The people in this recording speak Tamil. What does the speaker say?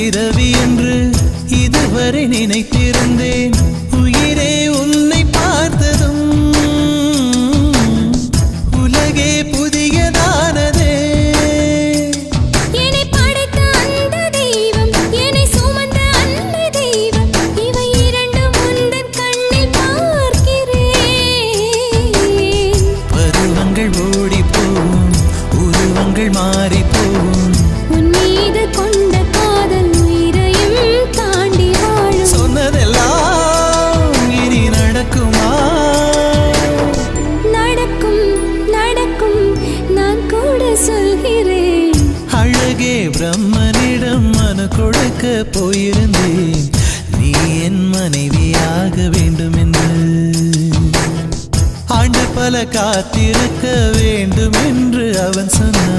பிறவி என்று இதுவரை நினைத்திருந்தேன். உயிரே உன்னை பார்த்ததும் உலகே புதியதானதே. என்னை படைத்த அந்த தெய்வம், என்னை சுமந்த அந்த தெய்வம், இவை இரண்டும் உந்தன் கண்ணில் பார்க்கிறேன். பருவங்கள் ஓடிப்போம், உருவங்கள் மாறிப்போம். உன் மீது கொண்ட காதல் உயிரையும் தாண்டி வாழும். சொன்னதெல்லாம் இனி நடக்குமா? நடக்கும் நடக்கும், நான் கூட சொல்கிறேன். அழகே பிரம்மனிடம் மனு கொடுக்க போயிருந்தேன், நீ என் மனைவியாக வேண்டும் என்று. ஆண்டு பல காத்திருக்க வேண்டும் என்று அவன் சொன்னான்.